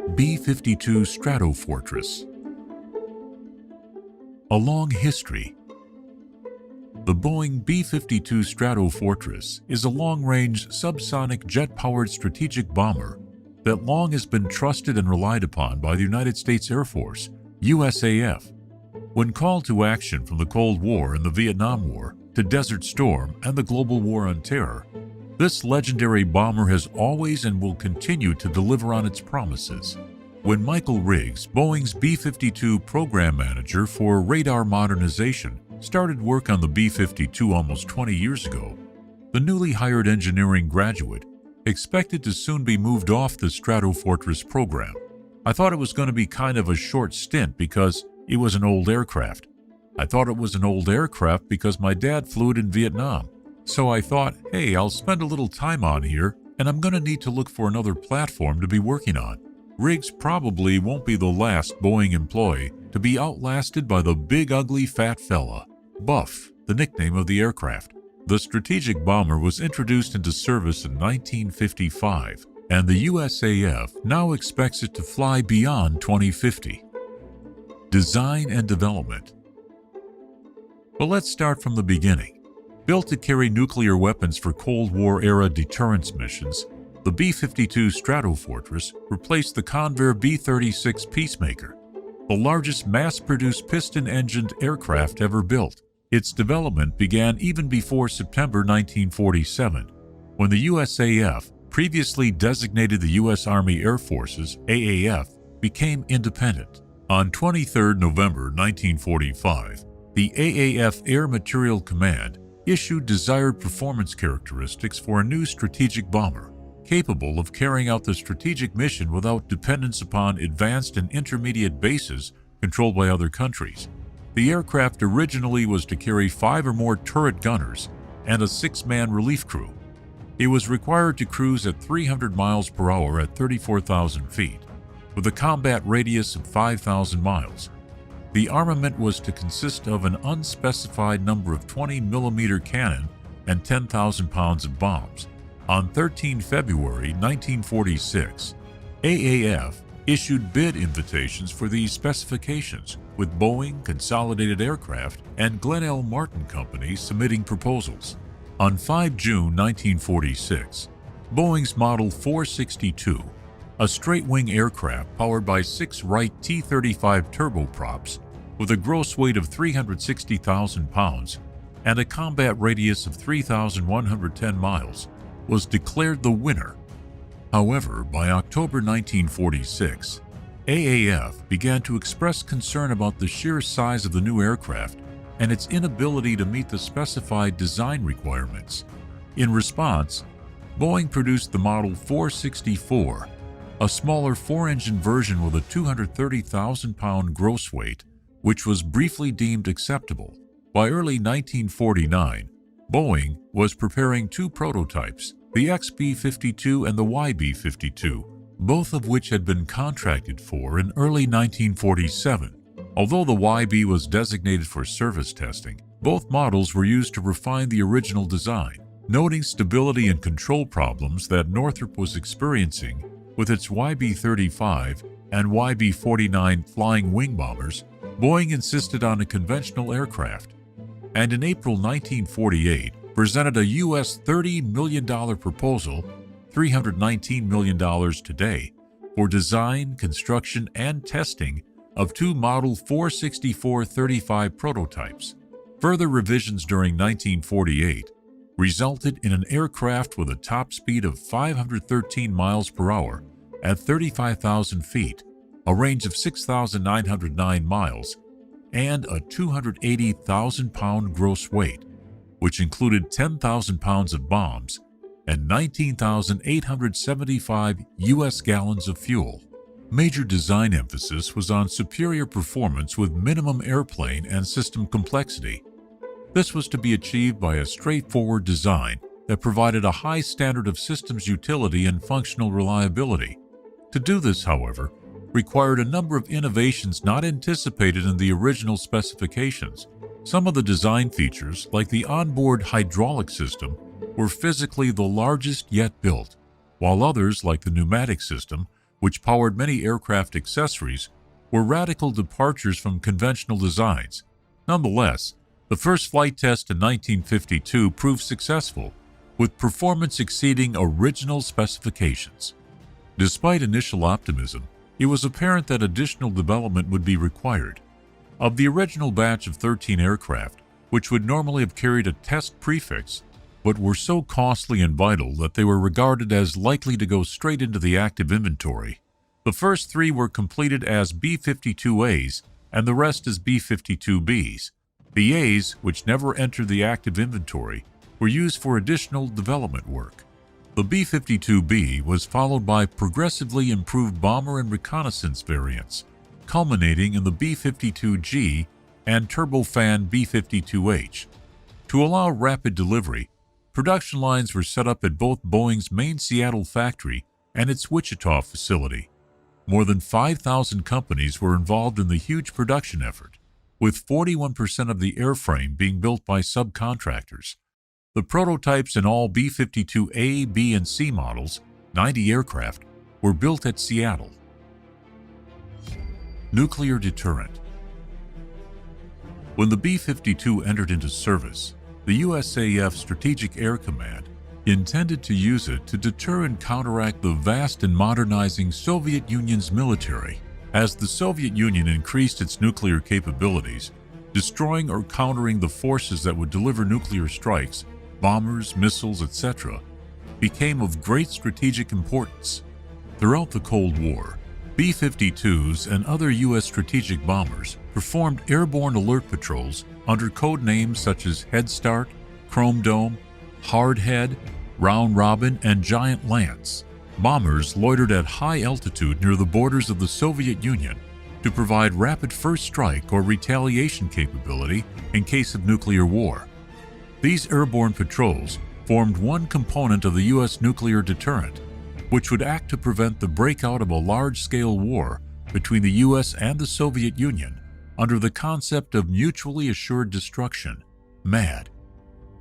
B52 Stratofortress. A long history. The Boeing B52 Stratofortress is a long-range subsonic jet-powered strategic bomber that long has been trusted and relied upon by the United States Air Force, USAF. When called to action from the Cold War and the Vietnam War to Desert Storm and the global war on terror, this legendary bomber has always and will continue to deliver on its promises. When Michael Riggs, Boeing's B-52 program manager for radar modernization, started work on the B-52 almost 20 years ago, the newly hired engineering graduate expected to soon be moved off the Stratofortress program. I thought it was going to be kind of a short stint because it was an old aircraft. I thought it was an old aircraft because my dad flew it in Vietnam. So I thought, hey, I'll spend a little time on here, and I'm going to need to look for another platform to be working on. Riggs probably won't be the last Boeing employee to be outlasted by the big ugly fat fella, Buff, the nickname of the aircraft. The strategic bomber was introduced into service in 1955, and the USAF now expects it to fly beyond 2050. Design and development. But let's start from the beginning. Built to carry nuclear weapons for Cold War-era deterrence missions, the B-52 Stratofortress replaced the Convair B-36 Peacemaker, the largest mass-produced piston-engined aircraft ever built. Its development began even before September 1947, when the USAF, previously designated the U.S. Army Air Forces, AAF, became independent. On 23 November 1945, the AAF Air Materiel Command issued desired performance characteristics for a new strategic bomber, capable of carrying out the strategic mission without dependence upon advanced and intermediate bases controlled by other countries. The aircraft originally was to carry 5 or more turret gunners and a 6-man relief crew. It was required to cruise at 300 miles per hour at 34,000 feet, with a combat radius of 5,000 miles. The armament was to consist of an unspecified number of 20mm cannon and 10,000 pounds of bombs. On 13 February 1946, AAF issued bid invitations for these specifications, with Boeing, Consolidated Aircraft, and Glenn L. Martin Company submitting proposals. On 5 June 1946, Boeing's Model 462, a straight-wing aircraft powered by 6 Wright T-35 turboprops with a gross weight of 360,000 pounds and a combat radius of 3,110 miles, was declared the winner. However, by October 1946, AAF began to express concern about the sheer size of the new aircraft and its inability to meet the specified design requirements. In response, Boeing produced the Model 464, a smaller 4-engine version with a 230,000-pound gross weight, which was briefly deemed acceptable. By early 1949, Boeing was preparing 2 prototypes, the XB-52 and the YB-52, both of which had been contracted for in early 1947. Although the YB was designated for service testing, both models were used to refine the original design. Noting stability and control problems that Northrop was experiencing with its YB-35 and YB-49 flying wing bombers, Boeing insisted on a conventional aircraft, and in April 1948 presented a U.S. $30 million proposal, $319 million today, for design, construction, and testing of 2 Model 464-35 prototypes. Further revisions during 1948 resulted in an aircraft with a top speed of 513 miles per hour at 35,000 feet, a range of 6,909 miles, and a 280,000-pound gross weight, which included 10,000 pounds of bombs and 19,875 U.S. gallons of fuel. Major design emphasis was on superior performance with minimum airplane and system complexity. This was to be achieved by a straightforward design that provided a high standard of systems utility and functional reliability. To do this, however, required a number of innovations not anticipated in the original specifications. Some of the design features, like the onboard hydraulic system, were physically the largest yet built, while others, like the pneumatic system, which powered many aircraft accessories, were radical departures from conventional designs. Nonetheless, the first flight test in 1952 proved successful, with performance exceeding original specifications. Despite initial optimism, it was apparent that additional development would be required. Of the original batch of 13 aircraft, which would normally have carried a test prefix, but were so costly and vital that they were regarded as likely to go straight into the active inventory, the first 3 were completed as B52As and the rest as B52Bs. The A's, which never entered the active inventory, were used for additional development work. The B52B was followed by progressively improved bomber and reconnaissance variants, culminating in the B52G and turbofan B52H. To allow rapid delivery, production lines were set up at both Boeing's main Seattle factory and its Wichita facility. More than 5,000 companies were involved in the huge production effort, with 41% of the airframe being built by subcontractors. The prototypes in all B-52A, B, and C models, 90 aircraft, were built at Seattle. Nuclear deterrent. When the B-52 entered into service, the USAF Strategic Air Command intended to use it to deter and counteract the vast and modernizing Soviet Union's military. As the Soviet Union increased its nuclear capabilities, destroying or countering the forces that would deliver nuclear strikes, bombers, missiles, etc., became of great strategic importance. Throughout the Cold War, B-52s and other U.S. strategic bombers performed airborne alert patrols under code names such as Head Start, Chrome Dome, Hard Head, Round Robin, and Giant Lance. Bombers loitered at high altitude near the borders of the Soviet Union to provide rapid first strike or retaliation capability in case of nuclear war. These airborne patrols formed one component of the U.S. nuclear deterrent, which would act to prevent the breakout of a large-scale war between the U.S. and the Soviet Union under the concept of mutually assured destruction, MAD.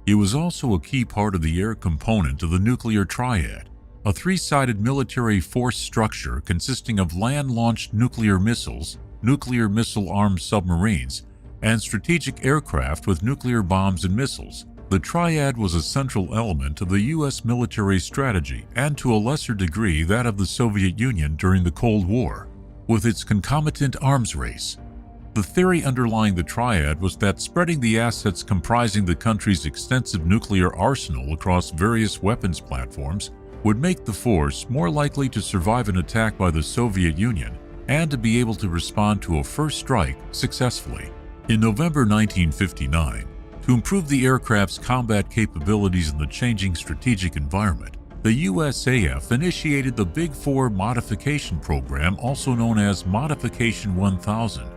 It was also a key part of the air component of the nuclear triad, a three-sided military force structure consisting of land-launched nuclear missiles, nuclear missile-armed submarines, and strategic aircraft with nuclear bombs and missiles. The triad was a central element of the U.S. military strategy and to a lesser degree that of the Soviet Union during the Cold War, with its concomitant arms race. The theory underlying the triad was that spreading the assets comprising the country's extensive nuclear arsenal across various weapons platforms would make the force more likely to survive an attack by the Soviet Union and to be able to respond to a first strike successfully. In November 1959, to improve the aircraft's combat capabilities in the changing strategic environment, the USAF initiated the Big Four Modification Program, also known as Modification 1000,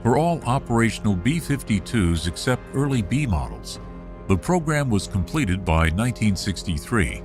for all operational B-52s except early B models. The program was completed by 1963.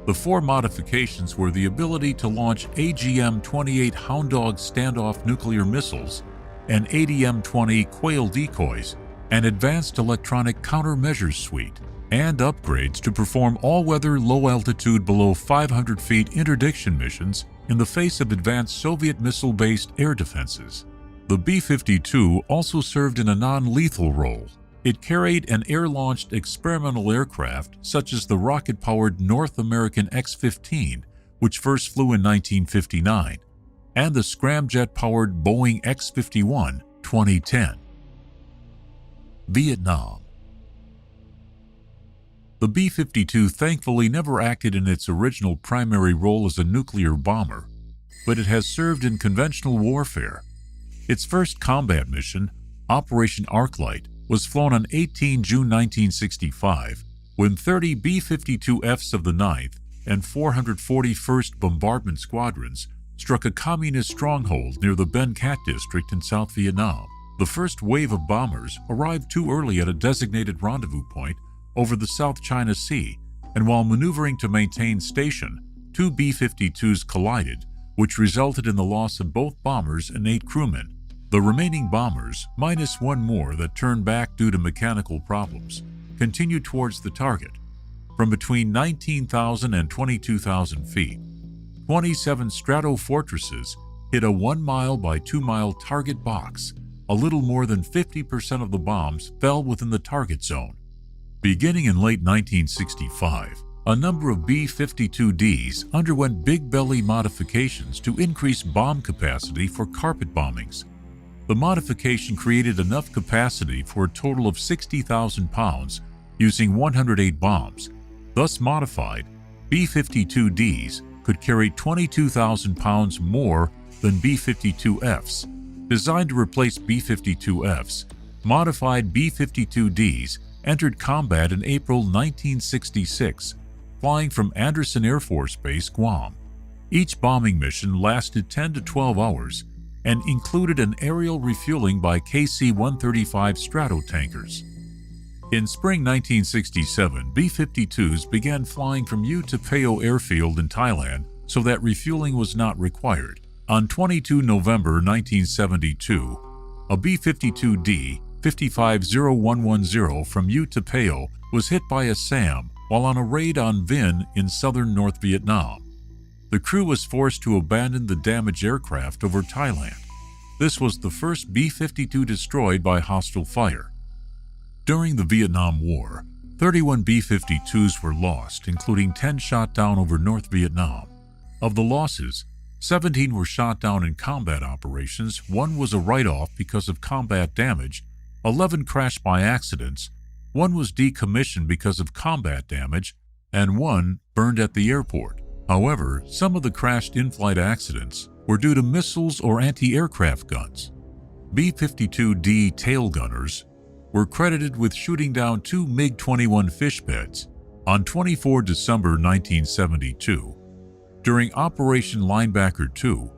The 4 modifications were the ability to launch AGM-28 Hound Dog standoff nuclear missiles and ADM-20 Quail decoys, an advanced electronic countermeasures suite, and upgrades to perform all-weather low-altitude below 500 feet interdiction missions in the face of advanced Soviet missile-based air defenses. The B-52 also served in a non-lethal role. It carried an air-launched experimental aircraft such as the rocket-powered North American X-15, which first flew in 1959, and the scramjet-powered Boeing X-51, 2010. Vietnam. The B-52 thankfully never acted in its original primary role as a nuclear bomber, but it has served in conventional warfare. Its first combat mission, Operation Arclight, was flown on 18 June 1965 when 30 B-52Fs of the 9th and 441st Bombardment Squadrons struck a communist stronghold near the Ben Cat district in South Vietnam. The first wave of bombers arrived too early at a designated rendezvous point over the South China Sea, and while maneuvering to maintain station, 2 B-52s collided, which resulted in the loss of both bombers and 8 crewmen. The remaining bombers, minus 1 more that turned back due to mechanical problems, continued towards the target from between 19,000 and 22,000 feet. 27 Strato Fortresses hit a 1 mile by 2 mile target box. A little more than 50% of the bombs fell within the target zone. Beginning in late 1965, a number of B-52Ds underwent big belly modifications to increase bomb capacity for carpet bombings. The modification created enough capacity for a total of 60,000 pounds using 108 bombs. Thus modified, B-52Ds could carry 22,000 pounds more than B-52Fs. Designed to replace B-52Fs, modified B-52Ds entered combat in April 1966, flying from Andersen Air Force Base, Guam. Each bombing mission lasted 10 to 12 hours and included an aerial refueling by KC-135 Stratotankers. In spring 1967, B-52s began flying from Utapao Airfield in Thailand so that refueling was not required. On 22 November 1972, a B-52D 550110 from Utapao was hit by a SAM while on a raid on Vinh in southern North Vietnam. The crew was forced to abandon the damaged aircraft over Thailand. This was the first B-52 destroyed by hostile fire. During the Vietnam War, 31 B-52s were lost, including 10 shot down over North Vietnam. Of the losses, 17 were shot down in combat operations, 1 was a write-off because of combat damage, 11 crashed by accidents, 1 was decommissioned because of combat damage, and 1 burned at the airport. However, some of the crashed in-flight accidents were due to missiles or anti-aircraft guns. B-52D tail gunners were credited with shooting down 2 MiG-21 fish beds on 24 December 1972. During Operation Linebacker 2,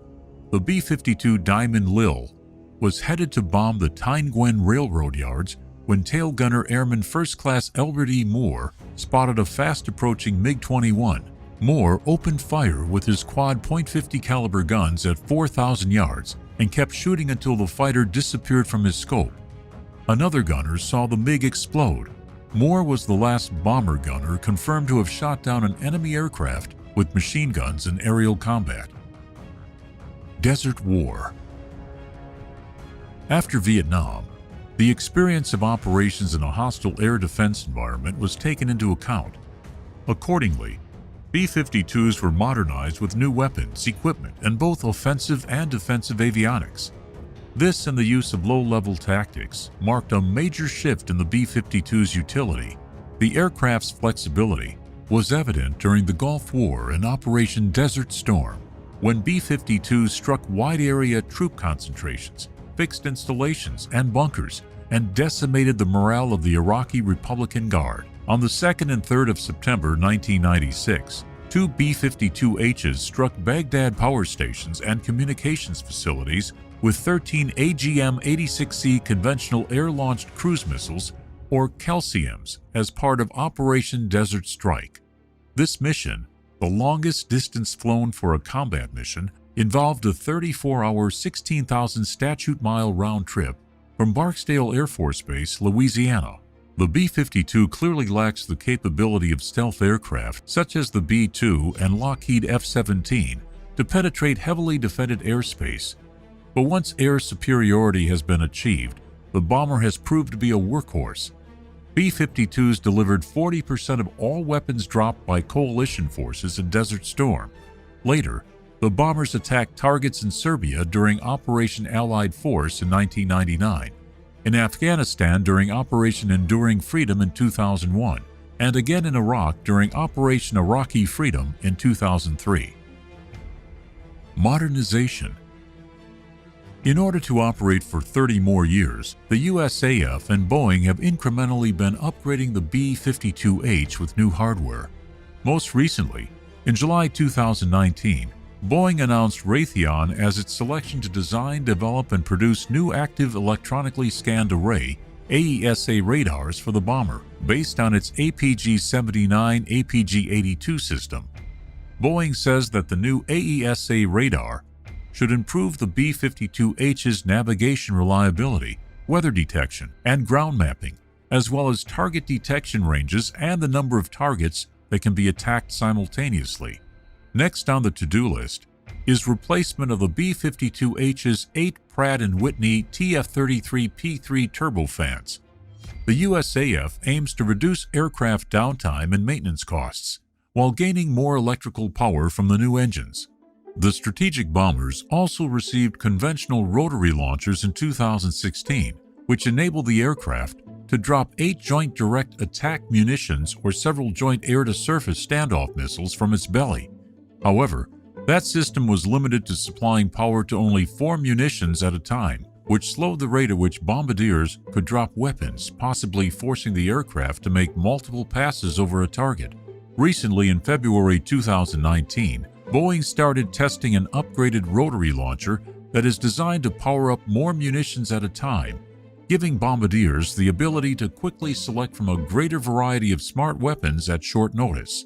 the B-52 Diamond Lil was headed to bomb the Thanh Nguyen Railroad yards when tail gunner Airman First Class Elbert E. Moore spotted a fast-approaching MiG-21. Moore opened fire with his quad .50 caliber guns at 4,000 yards and kept shooting until the fighter disappeared from his scope. Another gunner saw the MiG explode. Moore was the last bomber gunner confirmed to have shot down an enemy aircraft with machine guns in aerial combat. Desert War. After Vietnam, the experience of operations in a hostile air defense environment was taken into account. Accordingly, B-52s were modernized with new weapons, equipment, and both offensive and defensive avionics. This and the use of low-level tactics marked a major shift in the B-52's utility. The aircraft's flexibility was evident during the Gulf War and Operation Desert Storm, when B-52s struck wide-area troop concentrations, fixed installations, and bunkers, and decimated the morale of the Iraqi Republican Guard. On the 2nd and 3rd of September 1996, 2 B-52Hs struck Baghdad power stations and communications facilities with 13 AGM-86C conventional air-launched cruise missiles, or Calciums, as part of Operation Desert Strike. This mission, the longest distance flown for a combat mission, involved a 34-hour, 16,000 statute-mile round trip from Barksdale Air Force Base, Louisiana. The B-52 clearly lacks the capability of stealth aircraft such as the B-2 and Lockheed F-17 to penetrate heavily defended airspace. But once air superiority has been achieved, the bomber has proved to be a workhorse. B-52s delivered 40% of all weapons dropped by coalition forces in Desert Storm. Later, the bombers attacked targets in Serbia during Operation Allied Force in 1999, in Afghanistan during Operation Enduring Freedom in 2001, and again in Iraq during Operation Iraqi Freedom in 2003. Modernization. In order to operate for 30 more years, the USAF and Boeing have incrementally been upgrading the B-52H with new hardware. Most recently, in July 2019, Boeing announced Raytheon as its selection to design, develop, and produce new active electronically scanned array AESA radars for the bomber, based on its APG-79 APG-82 system. Boeing says that the new AESA radar should improve the B-52H's navigation reliability, weather detection, and ground mapping, as well as target detection ranges and the number of targets that can be attacked simultaneously. Next on the to-do list is replacement of the B-52H's 8 Pratt & Whitney TF-33P3 turbofans. The USAF aims to reduce aircraft downtime and maintenance costs, while gaining more electrical power from the new engines. The strategic bombers also received conventional rotary launchers in 2016, which enabled the aircraft to drop 8 Joint Direct Attack munitions or several Joint Air-to-Surface Standoff missiles from its belly. However, that system was limited to supplying power to only 4 munitions at a time, which slowed the rate at which bombardiers could drop weapons, possibly forcing the aircraft to make multiple passes over a target. Recently, in February 2019, Boeing started testing an upgraded rotary launcher that is designed to power up more munitions at a time, giving bombardiers the ability to quickly select from a greater variety of smart weapons at short notice.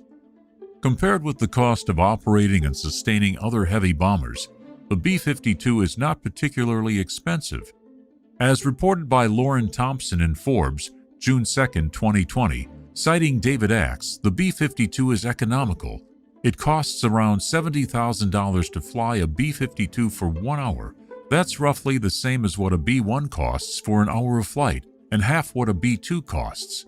Compared with the cost of operating and sustaining other heavy bombers, the B-52 is not particularly expensive. As reported by Lauren Thompson in Forbes, June 2, 2020, citing David Axe, the B-52 is economical. It costs around $70,000 to fly a B-52 for 1 hour. That's roughly the same as what a B-1 costs for an hour of flight, and half what a B-2 costs.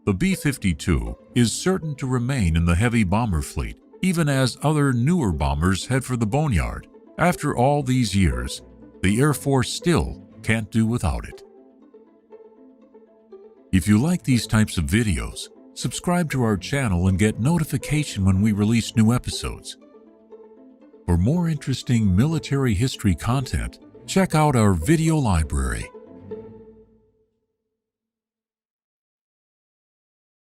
The B-52 is certain to remain in the heavy bomber fleet, even as other newer bombers head for the boneyard. After all these years, the Air Force still can't do without it. If you like these types of videos, subscribe to our channel and get notification when we release new episodes. For more interesting military history content, check out our video library.